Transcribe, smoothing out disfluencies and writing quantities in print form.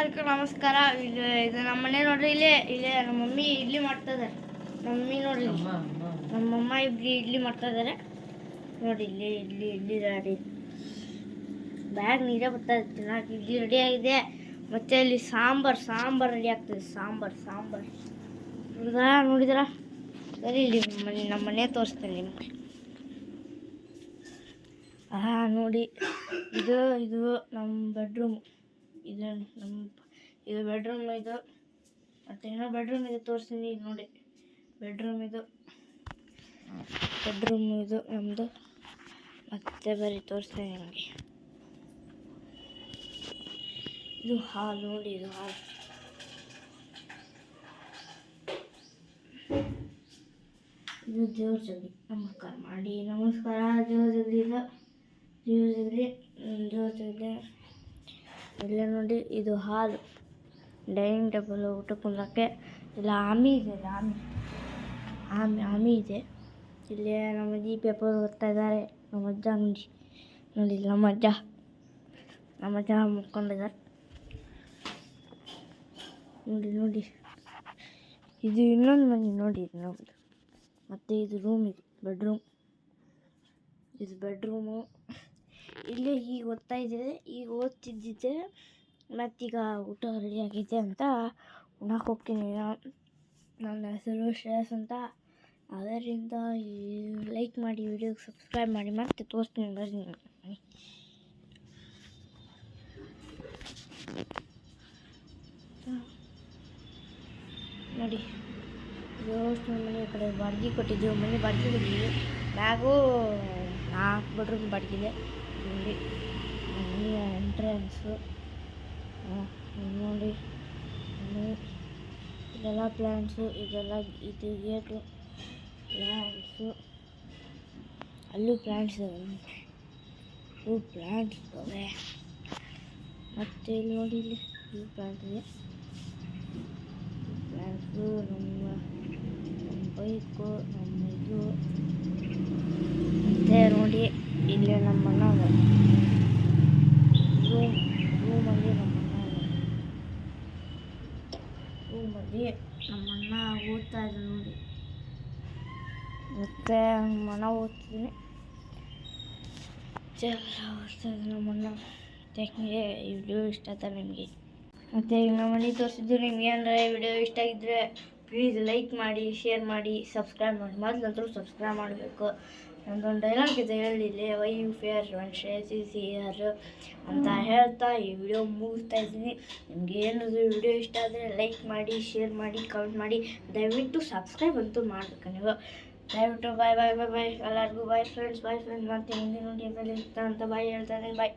ಎಲ್ಲರಿಗೂ ನಮಸ್ಕಾರ. ಇದು ನಮ್ಮ ಮನೆ ನೋಡ್ರಿ. ಇಲ್ಲೇ ನಮ್ಮ ಮಮ್ಮಿ ಇಡ್ಲಿ ಮಾಡ್ತಾ ಇದ್ದಾರೆ. ನೋಡ್ರಿ, ನಮ್ಮಮ್ಮ ಇಬ್ರು ಇಡ್ಲಿ ಮಾಡ್ತಾ ಇದ್ದಾರೆ ನೋಡಿ. ಇಡ್ಲಿ ರೆಡಿ, ಬ್ಯಾಗ್ ನೀರೇ ಬರ್ತಾ ಇದೆ. ಚೆನ್ನಾಗಿ ಇಡ್ಲಿ ರೆಡಿ ಆಗಿದೆ. ಮತ್ತೆ ಇಲ್ಲಿ ಸಾಂಬಾರ್ ರೆಡಿ ಆಗ್ತದೆ. ಸಾಂಬಾರ್ ನೋಡಿದ್ರ ಸರಿ. ಇಲ್ಲಿ ನಮ್ಮ ಮನೆ ತೋರಿಸ್ತೇನೆ ನಿಮ್ಗೆ. ನೋಡಿ, ಇದು ನಮ್ಮ ಬೆಡ್ರೂಮ್. ಇದು ಬೆಡ್ರೂಮ್. ಇದು ಮತ್ತೆ ಏನೋ ಬೆಡ್ರೂಮ್ ಇದೆ, ತೋರಿಸ್ತೀನಿ ನೋಡಿ. ಬೆಡ್ರೂಮ್ ಇದು ನಮ್ಮದು. ಮತ್ತೆ ಬರೀ ತೋರಿಸ್ತೀನಿ ನಿಮಗೆ. ಇದು ಹಾಲ್ ನೋಡಿ. ಇದು ಹಾಲ್. ಇದು ದೇವ್ರ ಜಗಲಿ. ನಮಸ್ಕಾರ ಮಾಡಿ. ನಮಸ್ಕಾರ. ದೇವ್ರ ಜಗಲಿ ಇಲ್ಲೇ ನೋಡಿ. ಇದು ಹಾಲ್, ಡೈನಿಂಗ್ ಟೇಬಲ್, ಊಟ ಕುಂದಕ್ಕೆ. ಇಲ್ಲ ಆಮಿ ಇದೆ. ಆಮಿ ಇದೆ. ಇಲ್ಲಿ ನಮ್ಮ ಅಜ್ಜಿ ಪೇಪರ್ ಓದ್ತಾ ಇದ್ದಾರೆ. ನಮ್ಮ ಅಜ್ಜ ನೋಡಿ. ನಮ್ಮ ಅಜ್ಜ ಮುಕ್ಕೊಂಡಿದ್ದಾರೆ ನೋಡಿ. ಇದು ಇನ್ನೊಂದು ಮನೆ ನೋಡಿ. ಇದು ನಮ್ಮದು. ಮತ್ತು ಇದು ರೂಮ್ ಇದೆ, ಬೆಡ್ರೂಮ್. ಇದು ಬೆಡ್ರೂಮು. ಇಲ್ಲೇ ಈಗ ಓದ್ತಿದ್ದಿದ್ದೆ. ಮತ್ತೀಗ ಊಟ ರೆಡಿ ಆಗಿದೆ ಅಂತ ಉಣ್ಣಕ್ಕೆ ಹೋಗ್ತೀನಿ. ನನ್ನ ಹೆಸರು ಶ್ರೇಯಸ್ ಅಂತ. ಅದರಿಂದ ಲೈಕ್ ಮಾಡಿ, ವಿಡಿಯೋಗೆ ಸಬ್ಸ್ಕ್ರೈಬ್ ಮಾಡಿ. ಮತ್ತೆ ತೋರಿಸ್ತೀನಿ ಬರ್ರಿ ನೋಡಿ. ಇದು ಮನೆ ಕಡೆ ಬಾಡಿಗೆ ಕೊಟ್ಟಿದ್ದೀವಿ. ಮನೆ ಬಾಡಿಗೆ ಕೊಟ್ಟಿದ್ದೀವಿ. ಮ್ಯಾಗೂ 4 ಬೆಡ್ರೂಮ್ ಬಾಡಿಗೆ ನೋಡಿ. ಮನೆಯ ಎಂಟ್ರೆನ್ಸು ನೋಡಿ. ಇದೆಲ್ಲ ಪ್ಲ್ಯಾಂಟ್ಸು, ಇದು ಗೇಟು, ಪ್ಲ್ಯಾಂಟ್ಸು. ಅಲ್ಲೂ ಪ್ಲ್ಯಾಂಟ್ಸ್ ಇದ್ದಾವೆ. ಮತ್ತು ಇಲ್ಲಿ ನೋಡಿ, ಇಲ್ಲಿ ಪ್ಲ್ಯಾಂಟ್ ಇದೆ. ಪ್ಲ್ಯಾಂಟ್ಸು, ನಮ್ಮ ಬೈಕು, ನಮ್ಮ ಇದು. ಮತ್ತು ನೋಡಿ, ಇಲ್ಲಿ ನಮ್ಮ ಅಣ್ಣ ರೂಮಲ್ಲಿ ನಮ್ಮಣ್ಣ ಓದ್ತಾ ಇದ್ದ ನೋಡಿ. ಮತ್ತು ನಮ್ಮಣ್ಣ ಓದ್ತಿದ್ದೀನಿ. ಓದ್ತಾ ಇದ್ದ ನಮ್ಮಣ್ಣ. ಯಾಕೆಂದರೆ ಈ ವಿಡಿಯೋ ಇಷ್ಟ ಆಯ್ತಾ ನಿಮಗೆ? ಮತ್ತು ಈಗ ನಮ್ಮ ಮನೆ ತೋರಿಸಿದ್ದು ನಿಮಗೆ ಅಂದರೆ ವಿಡಿಯೋ ಇಷ್ಟ ಆಗಿದ್ದರೆ ಪ್ಲೀಸ್ ಲೈಕ್ ಮಾಡಿ, ಶೇರ್ ಮಾಡಿ, ಸಬ್ಸ್ಕ್ರೈಬ್ ಮಾಡಿ. ಮೊದಲಂತೂ ಸಬ್ಸ್ಕ್ರೈಬ್ ಮಾಡಬೇಕು. ನನ್ನದೊಂದು ಡೈಲಾಗ್ ಇದೆ, ಹೇಳಿಲ್ಲ, why you fear one Shreyas is here ಅಂತ ಹೇಳ್ತಾ ಈ ವಿಡಿಯೋ ಮುಗಿಸ್ತಾ ಇದ್ದೀನಿ. ನಿಮ್ಗೆ ಏನಾದರೂ ವಿಡಿಯೋ ಇಷ್ಟ ಆದರೆ ಲೈಕ್ ಮಾಡಿ, ಶೇರ್ ಮಾಡಿ, ಕಮೆಂಟ್ ಮಾಡಿ. ದಯವಿಟ್ಟು ಸಬ್ಸ್ಕ್ರೈಬ್ ಅಂತೂ ಮಾಡಬೇಕು ನೀವು. ದಯವಿಟ್ಟು ಬಾಯ್. ಎಲ್ಲರಿಗೂ ಬಾಯ್ ಫ್ರೆಂಡ್ಸ್. ಮತ್ತೆ ಮುಂದಿನ ವಿಡಿಯೋದಲ್ಲಿ ಇರ್ತಾ ಅಂತ ಬಾಯ್ ಹೇಳ್ತಾ ಇದ್ದೀನಿ. ಬಾಯ್.